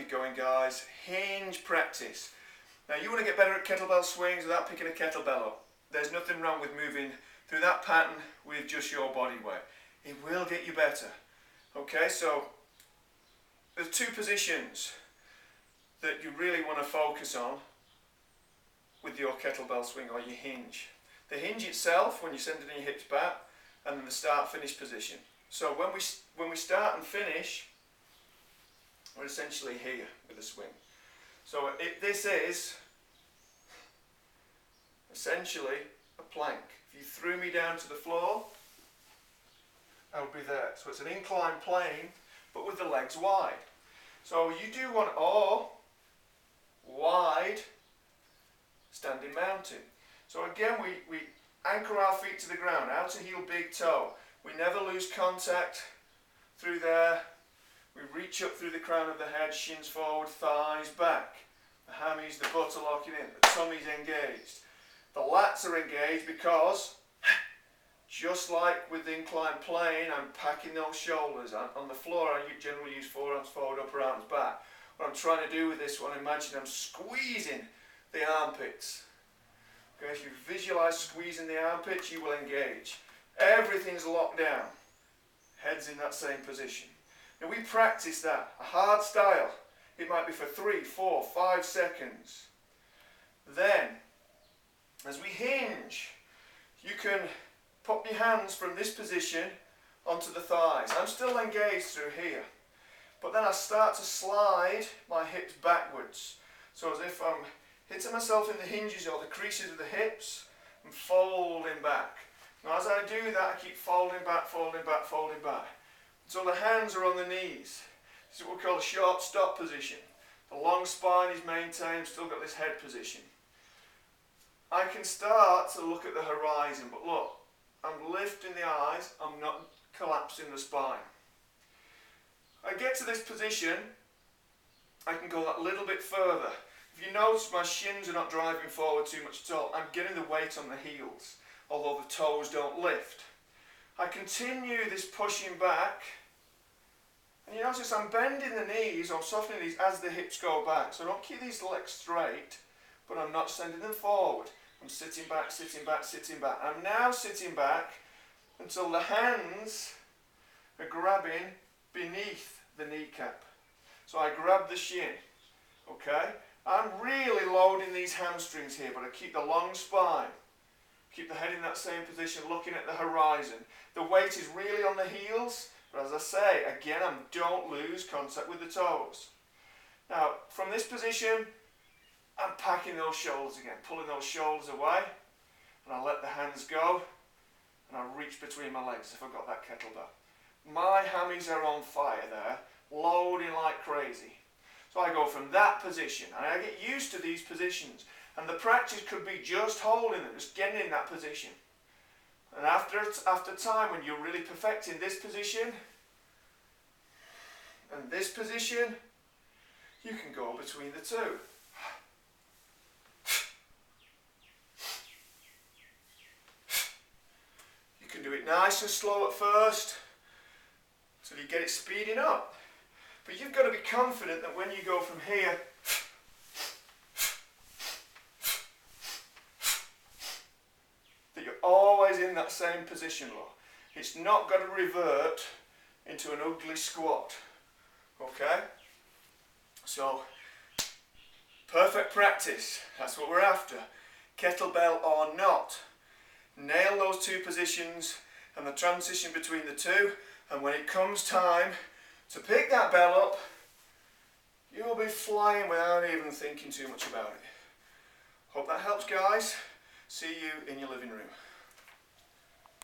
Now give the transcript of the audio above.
keep going, guys. Hinge practice. Now you want to get better at kettlebell swings without picking a kettlebell up. There's nothing wrong with moving through that pattern with just your body weight. It will get you better. Okay, so there's two positions that you really want to focus on with your kettlebell swing or your hinge. The hinge itself, when you're sending your hips back, and then the start-finish position. So when we start and finish, we're essentially here with the swing. So this is essentially a plank. If you threw me down to the floor, I would be there. So it's an inclined plane, but with the legs wide. So you do want wide standing mountain. So again, we anchor our feet to the ground, outer heel, big toe. We never lose contact through there. We reach up through the crown of the head, shins forward, thighs back. The hammies, the butt are locking in, the tummy's engaged. The lats are engaged because, just like with the inclined plane, I'm packing those shoulders. On the floor, I generally use forearms forward, upper arms back. What I'm trying to do with this one, imagine I'm squeezing the armpits. Okay, if you visualize squeezing the armpits, you will engage. Everything's locked down. Head's in that same position. Now we practice that, a hard style. It might be for 3, 4, 5 seconds. Then, as we hinge, you can pop your hands from this position onto the thighs. I'm still engaged through here. But then I start to slide my hips backwards. So as if I'm hitting myself in the hinges or the creases of the hips and folding back. Now as I do that, I keep folding back, folding back, folding back. So the hands are on the knees. This is what we call a short stop position. The long spine is maintained, still got this head position. I can start to look at the horizon, but look, I'm lifting the eyes, I'm not collapsing the spine. I get to this position, I can go that little bit further. If you notice, my shins are not driving forward too much at all. I'm getting the weight on the heels, although the toes don't lift. I continue this pushing back, and you notice I'm bending the knees, or I'm softening these as the hips go back. So I don't keep these legs straight, but I'm not sending them forward. I'm sitting back, sitting back, sitting back. I'm now sitting back until the hands are grabbing beneath the kneecap. So I grab the shin, okay? I'm really loading these hamstrings here, but I keep the long spine. Keep the head in that same position, looking at the horizon. The weight is really on the heels, but as I say, again, I don't lose contact with the toes. Now, from this position, I'm packing those shoulders again, pulling those shoulders away, and I let the hands go, and I reach between my legs if I've got that kettlebell. My hammies are on fire there, loading like crazy. So I go from that position, and I get used to these positions. And the practice could be just holding them, just getting in that position. And after time, when you're really perfecting this position and this position, you can go between the two. You can do it nice and slow at first, till you get it speeding up. But you've got to be confident that when you go from here that you're always in that same position, look. It's not got to revert into an ugly squat. Okay? So, perfect practice. That's what we're after. Kettlebell or not. Nail those two positions and the transition between the two, and when it comes time to pick that bell up, you'll be flying without even thinking too much about it. Hope that helps, guys. See you in your living room.